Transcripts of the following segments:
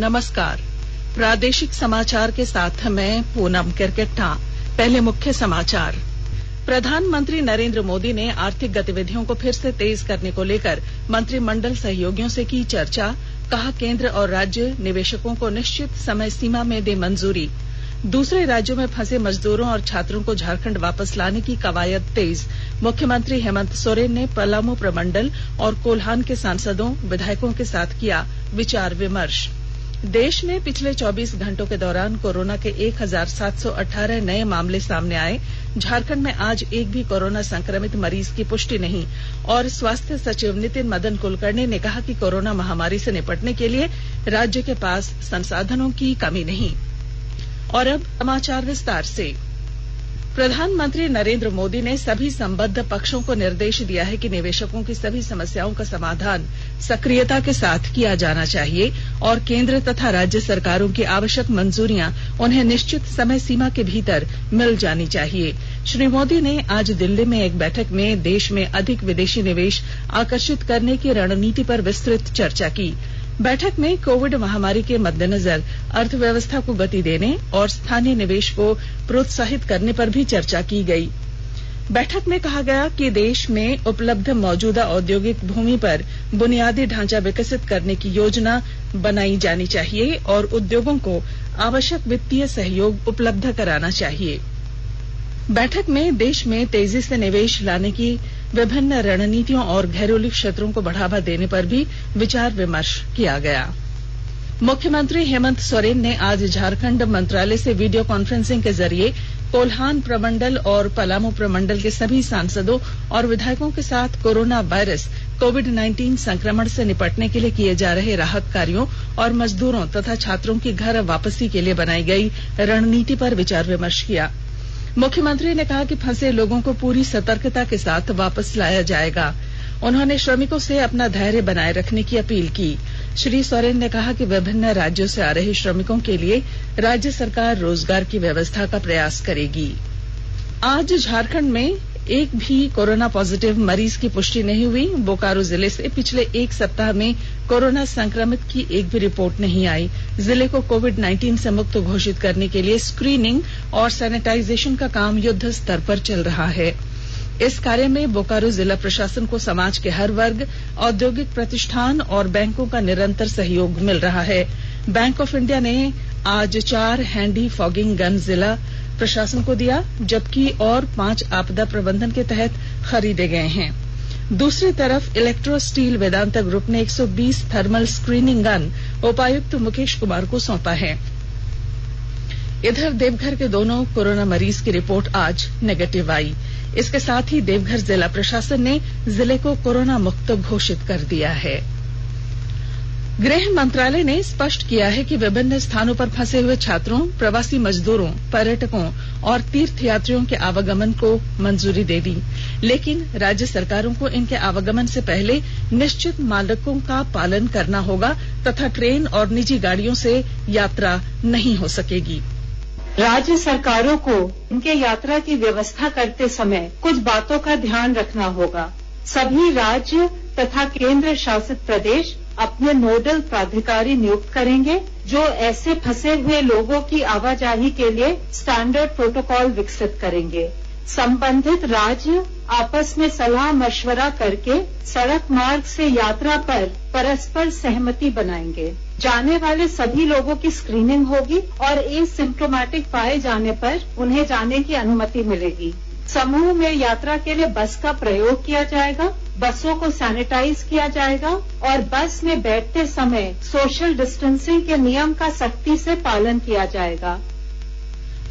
नमस्कार। प्रादेशिक समाचार के साथ मैं पूनम किरकिट्टा। पहले मुख्य समाचार। प्रधानमंत्री नरेंद्र मोदी ने आर्थिक गतिविधियों को फिर से तेज करने को लेकर मंत्रिमंडल सहयोगियों से की चर्चा। कहा केंद्र और राज्य निवेशकों को निश्चित समय सीमा में दे मंजूरी। दूसरे राज्यों में फंसे मजदूरों और छात्रों को झारखंड वापस लाने की कवायद तेज। मुख्यमंत्री हेमंत सोरेन ने पलामू प्रमंडल और कोल्हान के सांसदों विधायकों के साथ किया विचार विमर्श। देश में पिछले 24 घंटों के दौरान कोरोना के 1718 नए मामले सामने आए। झारखंड में आज एक भी कोरोना संक्रमित मरीज की पुष्टि नहीं। और स्वास्थ्य सचिव नितिन मदन कुलकर्णी ने कहा कि कोरोना महामारी से निपटने के लिए राज्य के पास संसाधनों की कमी नहीं। और अब समाचार विस्तार से। प्रधानमंत्री नरेंद्र मोदी ने सभी संबद्ध पक्षों को निर्देश दिया है कि निवेशकों की सभी समस्याओं का समाधान सक्रियता के साथ किया जाना चाहिए और केंद्र तथा राज्य सरकारों की आवश्यक मंजूरियां उन्हें निश्चित समय सीमा के भीतर मिल जानी चाहिए। श्री मोदी ने आज दिल्ली में एक बैठक में देश में अधिक विदेशी निवेश आकर्षित करने की रणनीति पर विस्तृत चर्चा की। बैठक में कोविड महामारी के मद्देनजर अर्थव्यवस्था को गति देने और स्थानीय निवेश को प्रोत्साहित करने पर भी चर्चा की गई। बैठक में कहा गया कि देश में उपलब्ध मौजूदा औद्योगिक भूमि पर बुनियादी ढांचा विकसित करने की योजना बनाई जानी चाहिए और उद्योगों को आवश्यक वित्तीय सहयोग उपलब्ध कराना चाहिए। बैठक में देश में तेजी से निवेश लाने की विभिन्न रणनीतियों और घरेलू क्षेत्रों को बढ़ावा देने पर भी विचार विमर्श किया गया। मुख्यमंत्री हेमंत सोरेन ने आज झारखंड मंत्रालय से वीडियो कॉन्फ्रेंसिंग के जरिए कोल्हान प्रमंडल और पलामू प्रमंडल के सभी सांसदों और विधायकों के साथ कोरोना वायरस कोविड-19 संक्रमण से निपटने के लिए किए जा रहे राहत कार्यों और मजदूरों तथा छात्रों की घर वापसी के लिए बनाई गई रणनीति पर विचार विमर्श किया। मुख्यमंत्री ने कहा कि फंसे लोगों को पूरी सतर्कता के साथ वापस लाया जाएगा। उन्होंने श्रमिकों से अपना धैर्य बनाए रखने की अपील की। श्री सोरेन ने कहा कि विभिन्न राज्यों से आ रहे श्रमिकों के लिए राज्य सरकार रोजगार की व्यवस्था का प्रयास करेगी। आज झारखंड में एक भी कोरोना पॉजिटिव मरीज की पुष्टि नहीं हुई। बोकारो जिले से पिछले एक सप्ताह में कोरोना संक्रमित की एक भी रिपोर्ट नहीं आई। जिले को कोविड-19 से मुक्त घोषित करने के लिए स्क्रीनिंग और सैनिटाइजेशन का काम युद्ध स्तर पर चल रहा है। इस कार्य में बोकारो जिला प्रशासन को समाज के हर वर्ग, औद्योगिक प्रतिष्ठान और बैंकों का निरंतर सहयोग मिल रहा है। बैंक ऑफ इंडिया ने आज 4 हैंडी फॉगिंग गन जिला प्रशासन को दिया, जबकि और 5 आपदा प्रबंधन के तहत खरीदे गए हैं। दूसरी तरफ इलेक्ट्रो स्टील वेदांता ग्रुप ने 120 थर्मल स्क्रीनिंग गन उपायुक्त मुकेश कुमार को सौंपा है। इधर देवघर के दोनों कोरोना मरीज की रिपोर्ट आज नेगेटिव आई। इसके साथ ही देवघर जिला प्रशासन ने जिले को कोरोना मुक्त घोषित कर दिया है। गृह मंत्रालय ने स्पष्ट किया है कि विभिन्न स्थानों पर फंसे हुए छात्रों, प्रवासी मजदूरों, पर्यटकों और तीर्थयात्रियों के आवागमन को मंजूरी दे दी, लेकिन राज्य सरकारों को इनके आवागमन से पहले निश्चित मानकों का पालन करना होगा तथा ट्रेन और निजी गाड़ियों से यात्रा नहीं हो सकेगी। राज्य सरकारों को इनके यात्रा की व्यवस्था करते समय कुछ बातों का ध्यान रखना होगा। सभी राज्य तथा केंद्र शासित प्रदेश अपने नोडल प्राधिकारी नियुक्त करेंगे जो ऐसे फंसे हुए लोगों की आवाजाही के लिए स्टैंडर्ड प्रोटोकॉल विकसित करेंगे। संबंधित राज्य आपस में सलाह मशवरा करके सड़क मार्ग से यात्रा पर परस्पर सहमति बनाएंगे। जाने वाले सभी लोगों की स्क्रीनिंग होगी और एसिम्प्टोमेटिक पाए जाने पर उन्हें जाने की अनुमति मिलेगी। समूह में यात्रा के लिए बस का प्रयोग किया जाएगा। बसों को सैनिटाइज किया जाएगा और बस में बैठते समय सोशल डिस्टेंसिंग के नियम का सख्ती से पालन किया जाएगा।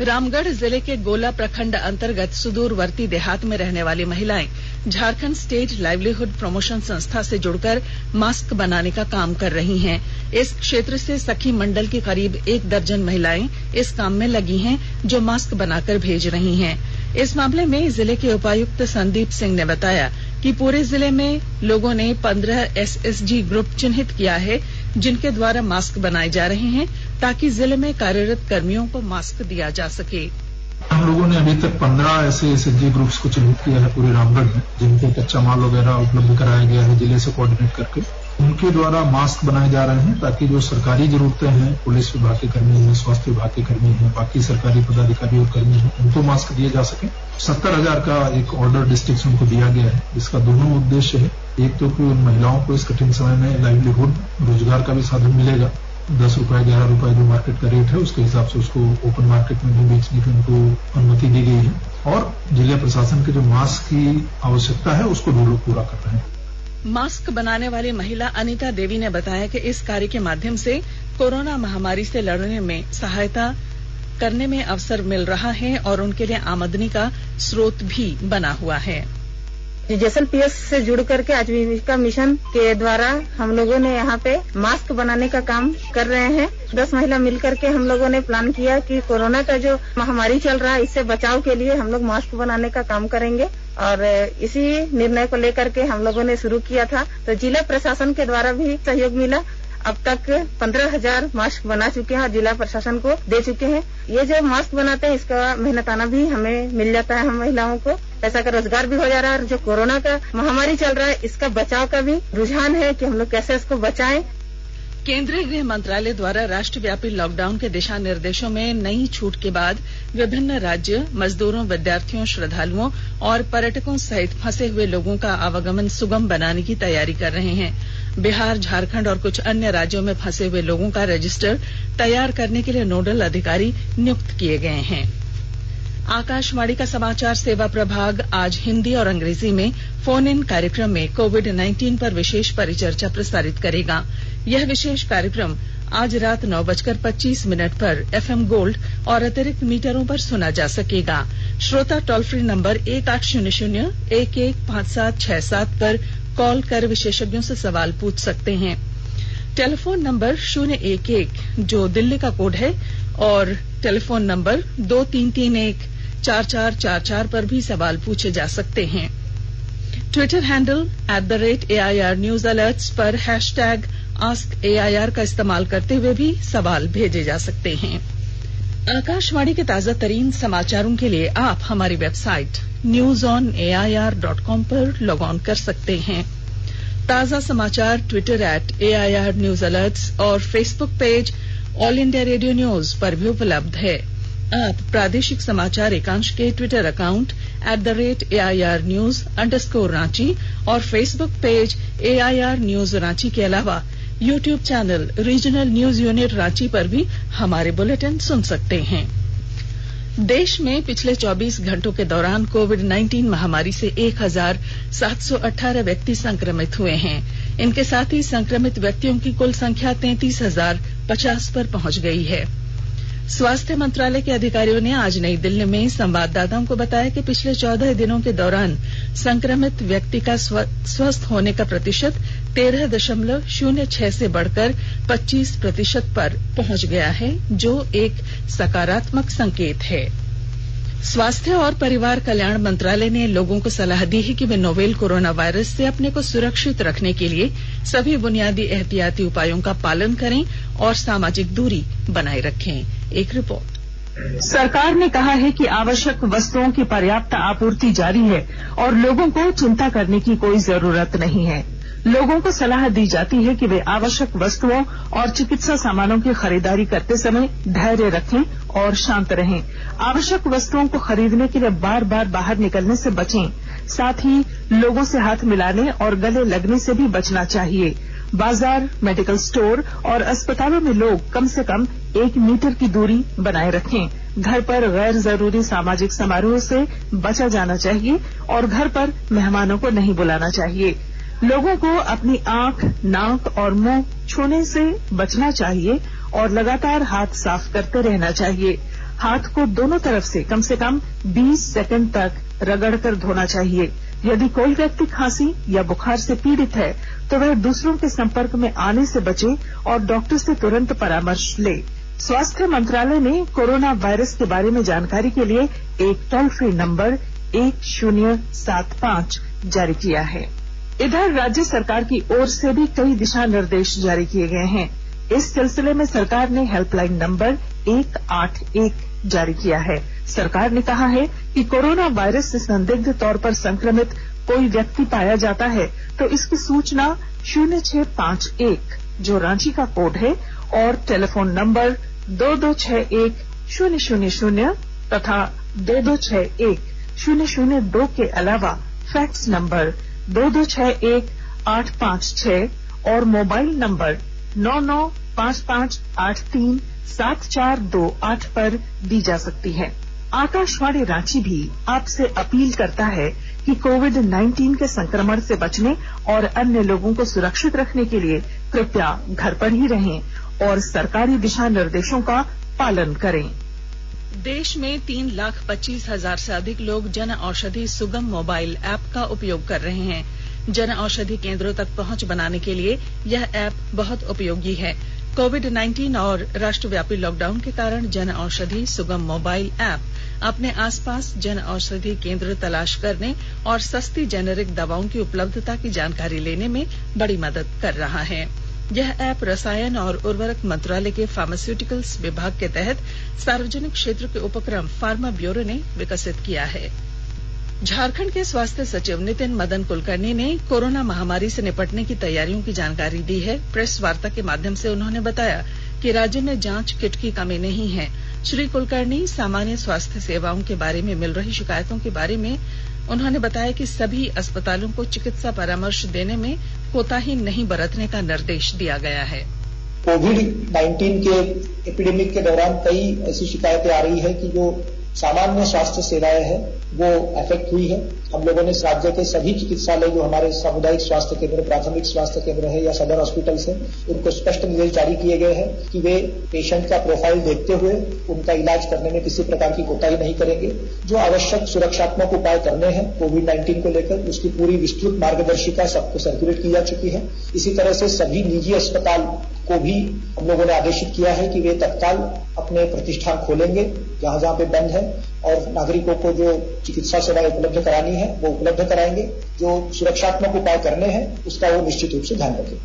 रामगढ़ जिले के गोला प्रखंड अंतर्गत सुदूरवर्ती देहात में रहने वाली महिलाएं झारखंड स्टेट लाइवलीहुड प्रमोशन संस्था से जुड़कर मास्क बनाने का काम कर रही हैं। इस क्षेत्र से सखी मंडल की करीब 1 दर्जन महिलाएं इस काम में लगी हैं, जो मास्क बनाकर भेज रही हैं। इस मामले में जिले के उपायुक्त संदीप सिंह ने बताया कि पूरे जिले में लोगों ने 15 एसएसजी ग्रुप चिन्हित किया है, जिनके द्वारा मास्क बनाए जा रहे हैं ताकि जिले में कार्यरत कर्मियों को मास्क दिया जा सके। हम लोगों ने अभी तक 15 ऐसे एसएसजी ग्रुप्स को चिन्हित किया है पूरे रामगढ़ में, जिनको कच्चा माल वगैरह उपलब्ध कराया गया है जिले से कोऑर्डिनेट करके। उनके द्वारा मास्क बनाए जा रहे हैं ताकि जो सरकारी जरूरतें हैं, पुलिस विभाग के कर्मी हैं, स्वास्थ्य विभाग के कर्मी हैं, बाकी सरकारी पदाधिकारी और कर्मी हैं, उनको मास्क दिए जा सके। 70,000 का एक ऑर्डर डिस्ट्रिक्ट उनको दिया गया है। इसका दोनों उद्देश्य है, एक तो कि उन महिलाओं को इस कठिन समय में लाइवलीहुड, रोजगार का भी साधन मिलेगा। 10 रुपए 11 रुपए जो मार्केट का रेट है उसके हिसाब से उसको ओपन मार्केट में भी बेचने की उनको अनुमति दी गई है और जिला प्रशासन के जो मास्क की आवश्यकता है उसको वो लोग पूरा कर रहे हैं। मास्क बनाने वाली महिला अनीता देवी ने बताया कि इस कार्य के माध्यम से कोरोना महामारी से लड़ने में सहायता करने में अवसर मिल रहा है और उनके लिए आमदनी का स्रोत भी बना हुआ है। जैसलपीएस से जुड़ करके आजीविका मिशन के द्वारा हम लोगों ने यहाँ पे मास्क बनाने का काम कर रहे हैं। 10 महिला मिलकर के हम लोगों ने प्लान किया कि कोरोना का जो महामारी चल रहा है इससे बचाव के लिए हम लोग मास्क बनाने का काम करेंगे और इसी निर्णय को लेकर के हम लोगों ने शुरू किया था। तो जिला प्रशासन के द्वारा भी सहयोग मिला। अब तक 15,000 मास्क बना चुके हैं और जिला प्रशासन को दे चुके हैं। ये जो मास्क बनाते हैं इसका मेहनताना भी हमें मिल जाता है, हम महिलाओं को पैसा का रोजगार भी हो जा रहा है और जो कोरोना का महामारी चल रहा है इसका बचाव का भी रुझान है कि हम लोग कैसे इसको बचाएं। केंद्रीय गृह मंत्रालय द्वारा राष्ट्रव्यापी लॉकडाउन के दिशा निर्देशों में नई छूट के बाद विभिन्न राज्य मजदूरों, विद्यार्थियों, श्रद्धालुओं और पर्यटकों सहित फंसे हुए लोगों का आवागमन सुगम बनाने की तैयारी कर रहे हैं। बिहार, झारखंड और कुछ अन्य राज्यों में फंसे हुए लोगों का रजिस्टर तैयार करने के लिए नोडल अधिकारी नियुक्त किए गए हैं। आकाशवाणी का समाचार सेवा प्रभाग आज हिंदी और अंग्रेजी में फोन इन कार्यक्रम में कोविड-19 पर विशेष परिचर्चा प्रसारित करेगा। यह विशेष कार्यक्रम आज रात 9:25 पर FM गोल्ड और अतिरिक्त मीटरों पर सुना जा सकेगा। श्रोता टोल फ्री नंबर 1800-115767 पर कॉल कर विशेषज्ञों से सवाल पूछ सकते हैं। टेलीफोन नंबर 011 जो दिल्ली का कोड है और टेलीफोन नंबर 2331-4444 पर भी सवाल पूछे जा सकते हैं। Twitter handle @AIR news alerts पर #AskAIR का इस्तेमाल करते हुए भी सवाल भेजे जा सकते हैं। आकाशवाणी के ताजा तरीन समाचारों के लिए आप हमारी वेबसाइट newsonair.com पर लॉग ऑन कर सकते हैं। ताजा समाचार ट्विटर @AIR न्यूज अलर्ट्स और Facebook page all India radio news पर भी उपलब्ध है। आप प्रादेशिक समाचार एकांश के ट्विटर अकाउंट @AIR News_रांची और Facebook page AIR news Ranchi के अलावा YouTube channel regional news unit Ranchi पर भी हमारे बुलेटिन सुन सकते हैं। देश में पिछले 24 घंटों के दौरान कोविड-19 महामारी से 1,718 व्यक्ति संक्रमित हुए हैं। इनके साथ ही संक्रमित व्यक्तियों की कुल संख्या 33,050 पर पहुंच गई है। स्वास्थ्य मंत्रालय के अधिकारियों ने आज नई दिल्ली में संवाददाताओं को बताया कि पिछले 14 दिनों के दौरान संक्रमित व्यक्ति का स्वस्थ होने का प्रतिशत 13.06 से बढ़कर 25% पर पहुंच गया है, जो एक सकारात्मक संकेत है। स्वास्थ्य और परिवार कल्याण मंत्रालय ने लोगों को सलाह दी है कि वे नोवेल कोरोना वायरस से अपने को सुरक्षित रखने के लिए सभी बुनियादी एहतियाती उपायों का पालन करें और सामाजिक दूरी बनाए रखें। एक रिपोर्ट। सरकार ने कहा है कि आवश्यक वस्तुओं की पर्याप्त आपूर्ति जारी है और लोगों को चिंता करने की कोई जरूरत नहीं है। लोगों को सलाह दी जाती है कि वे आवश्यक वस्तुओं और चिकित्सा सामानों की खरीदारी करते समय धैर्य रखें और शांत रहें। आवश्यक वस्तुओं को खरीदने के लिए बार बार बाहर निकलने से बचें। साथ ही लोगों से हाथ मिलाने और गले लगने से भी बचना चाहिए। बाजार, मेडिकल स्टोर और अस्पतालों में लोग कम से कम 1 मीटर की दूरी बनाए रखें। घर पर गैर जरूरी सामाजिक समारोह से बचा जाना चाहिए और घर पर मेहमानों को नहीं बुलाना चाहिए। लोगों को अपनी आंख, नाक और मुंह छूने से बचना चाहिए और लगातार हाथ साफ करते रहना चाहिए। हाथ को दोनों तरफ से कम 20 सेकंड तक रगड़कर धोना चाहिए। यदि कोई व्यक्ति खांसी या बुखार से पीड़ित है तो वह दूसरों के संपर्क में आने से बचे और डॉक्टर से तुरंत परामर्श ले। स्वास्थ्य मंत्रालय ने कोरोना वायरस के बारे में जानकारी के लिए एक टोल फ्री नंबर 1075 जारी किया है। इधर राज्य सरकार की ओर से भी कई दिशा निर्देश जारी किए गए हैं। इस सिलसिले में सरकार ने हेल्पलाइन नंबर 181 जारी किया है। सरकार ने कहा है कि कोरोना वायरस से संदिग्ध तौर पर संक्रमित कोई व्यक्ति पाया जाता है तो इसकी सूचना 0651 जो रांची का कोड है और टेलीफोन नंबर 2261-000 तथा 2261-002 के अलावा फैक्स नंबर 2261-856 और मोबाइल नंबर 9955837428 पर दी जा सकती है। आकाशवाणी रांची भी आपसे अपील करता है कि कोविड-19 के संक्रमण से बचने और अन्य लोगों को सुरक्षित रखने के लिए कृपया घर पर ही रहें और सरकारी दिशा निर्देशों का पालन करें। देश में 3,25,000 से अधिक लोग जन औषधि सुगम मोबाइल ऐप का उपयोग कर रहे हैं। जन औषधि केंद्रों तक पहुंच बनाने के लिए यह ऐप बहुत उपयोगी है। कोविड-19 और राष्ट्रव्यापी लॉकडाउन के कारण जन औषधि सुगम मोबाइल ऐप अपने आसपास जन औषधि केंद्र तलाश करने और सस्ती जेनेरिक दवाओं की उपलब्धता की जानकारी लेने में बड़ी मदद कर रहा है। यह ऐप रसायन और उर्वरक मंत्रालय के फार्मास्यूटिकल्स विभाग के तहत सार्वजनिक क्षेत्र के उपक्रम फार्मा ब्यूरो ने विकसित किया है। झारखंड के स्वास्थ्य सचिव नितिन मदन कुलकर्णी ने कोरोना महामारी से निपटने की तैयारियों की जानकारी दी है। प्रेस वार्ता के माध्यम से उन्होंने बताया कि राज्य में जांच किट की कमी नहीं है। श्री कुलकर्णी सामान्य स्वास्थ्य सेवाओं के बारे में मिल रही शिकायतों के बारे में उन्होंने बताया कि सभी अस्पतालों को चिकित्सा परामर्श देने में कोताही नहीं बरतने का निर्देश दिया गया है। कोविड-19 के एपिडेमिक के दौरान कई ऐसी शिकायतें आ रही है कि जो सामान्य स्वास्थ्य सेवाएं हैं वो अफेक्ट हुई है। हम लोगों ने राज्य के सभी चिकित्सालय जो हमारे सामुदायिक स्वास्थ्य केंद्र, प्राथमिक स्वास्थ्य केंद्र है या सदर हॉस्पिटल्स है, उनको स्पष्ट निर्देश जारी किए गए हैं कि वे पेशेंट का प्रोफाइल देखते हुए उनका इलाज करने में किसी प्रकार की कोताही नहीं करेंगे। जो आवश्यक सुरक्षात्मक उपाय करने हैं कोविड-19 को लेकर, उसकी पूरी विस्तृत मार्गदर्शिका सबको सर्कुलेट की जा चुकी है। इसी तरह से सभी निजी अस्पताल को भी हम लोगों ने आदेशित किया है कि वे तत्काल अपने प्रतिष्ठान खोलेंगे जहां जहां पे बंद है और नागरिकों को जो चिकित्सा सेवाएं उपलब्ध करानी है वो उपलब्ध कराएंगे। जो सुरक्षात्मक उपाय करने हैं उसका वो निश्चित रूप से ध्यान रखें।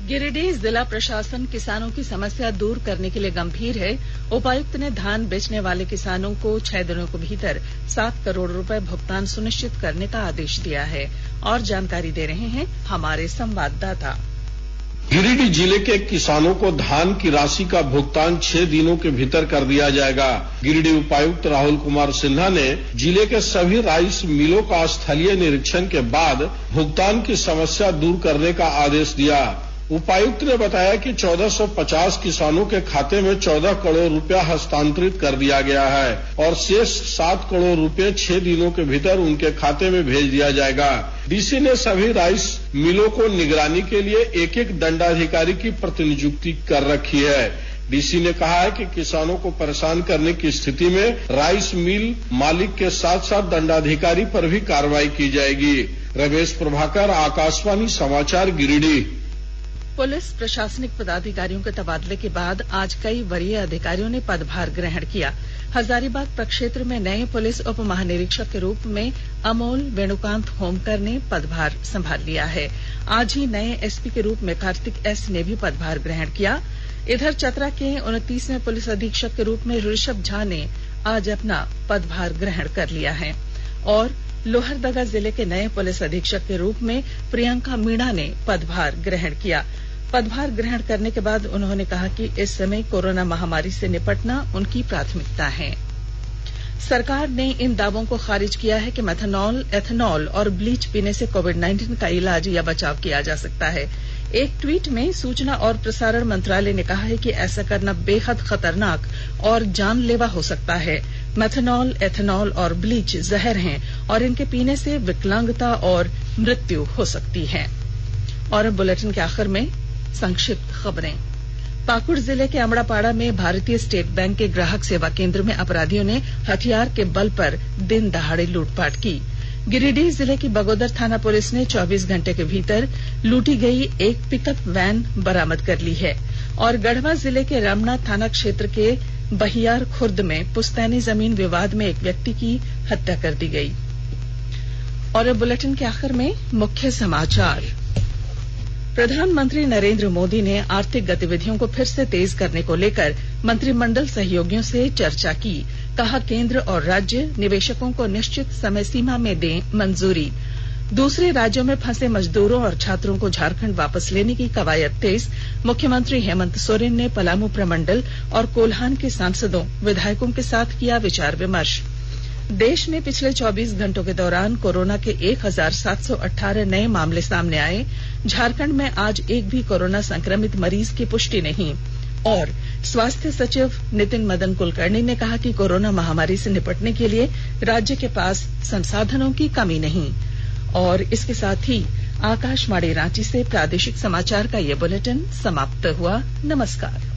गिरिडीह जिला प्रशासन किसानों की समस्या दूर करने के लिए गंभीर है। उपायुक्त ने धान बेचने वाले किसानों को 6 दिनों के भीतर 7 करोड़ रुपए भुगतान सुनिश्चित करने का आदेश दिया है। और जानकारी दे रहे हैं हमारे संवाददाता। गिरिडीह जिले के किसानों को धान की राशि का भुगतान 6 दिनों के भीतर कर दिया जाएगा। गिरिडीह उपायुक्त राहुल कुमार सिन्हा ने जिले के सभी राइस मिलों का स्थलीय निरीक्षण के बाद भुगतान की समस्या दूर करने का आदेश दिया। उपायुक्त ने बताया कि 1450 किसानों के खाते में 14 करोड़ रुपया हस्तांतरित कर दिया गया है और शेष 7 करोड़ रुपए 6 दिनों के भीतर उनके खाते में भेज दिया जाएगा। डीसी ने सभी राइस मिलों को निगरानी के लिए एक दंडाधिकारी की प्रतिनियुक्ति कर रखी है। डीसी ने कहा है कि किसानों को परेशान करने की स्थिति में राइस मिल मालिक के साथ साथ दंडाधिकारी पर भी कार्रवाई की जाएगी। रमेश प्रभाकर, आकाशवाणी समाचार, गिरिडीह। पुलिस प्रशासनिक पदाधिकारियों के तबादले के बाद आज कई वरीय अधिकारियों ने पदभार ग्रहण किया। हजारीबाग प्रक्षेत्र में नए पुलिस उप महानिरीक्षक के रूप में अमोल वेणुकांत होमकर ने पदभार संभाल लिया है। आज ही नए एसपी के रूप में कार्तिक एस ने भी पदभार ग्रहण किया। इधर चतरा के 29वें पुलिस अधीक्षक के रूप में ऋषभ झा ने आज अपना पदभार ग्रहण कर लिया है और लोहरदगा जिले के नए पुलिस अधीक्षक के रूप में प्रियंका मीणा ने पदभार ग्रहण किया। पदभार ग्रहण करने के बाद उन्होंने कहा कि इस समय कोरोना महामारी से निपटना उनकी प्राथमिकता है। सरकार ने इन दावों को खारिज किया है कि मेथनॉल, एथेनॉल और ब्लीच पीने से कोविड-19 का इलाज या बचाव किया जा सकता है। एक ट्वीट में सूचना और प्रसारण मंत्रालय ने कहा है कि ऐसा करना बेहद खतरनाक और जानलेवा हो सकता है। मेथनॉल, एथेनॉल और ब्लीच जहर हैं और इनके पीने से विकलांगता और मृत्यु हो सकती है। और अब बुलेटिन के आखिर में संक्षिप्त खबरें। पाकुड़ जिले के अमड़ापाड़ा में भारतीय स्टेट बैंक के ग्राहक सेवा केंद्र में अपराधियों ने हथियार के बल पर दिन दहाड़े लूटपाट की। गिरिडीह जिले की बगोदर थाना पुलिस ने 24 घंटे के भीतर लूटी गई एक पिकअप वैन बरामद कर ली है। और गढ़वा जिले के रमना थाना क्षेत्र के बहियार खुर्द में पुस्तैनी जमीन विवाद में एक व्यक्ति की हत्या कर दी गई। और अब बुलेटिन के आखिर में मुख्य समाचार। प्रधानमंत्री नरेंद्र मोदी ने आर्थिक गतिविधियों को फिर से तेज करने को लेकर मंत्रिमंडल सहयोगियों से चर्चा की। कहा केंद्र और राज्य निवेशकों को निश्चित समय सीमा में दें मंजूरी। दूसरे राज्यों में फंसे मजदूरों और छात्रों को झारखंड वापस लेने की कवायद तेज। मुख्यमंत्री हेमंत सोरेन ने पलामू प्रमंडल और कोल्हान के सांसदों विधायकों के साथ किया विचार विमर्श। देश में पिछले 24 घंटों के दौरान कोरोना के 1718 नए मामले सामने आए। झारखंड में आज एक भी कोरोना संक्रमित मरीज की पुष्टि नहीं। और स्वास्थ्य सचिव नितिन मदन कुलकर्णी ने कहा कि कोरोना महामारी से निपटने के लिए राज्य के पास संसाधनों की कमी नहीं। और इसके साथ ही आकाशवाणी रांची से प्रादेशिक समाचार का ये बुलेटिन समाप्त हुआ। नमस्कार।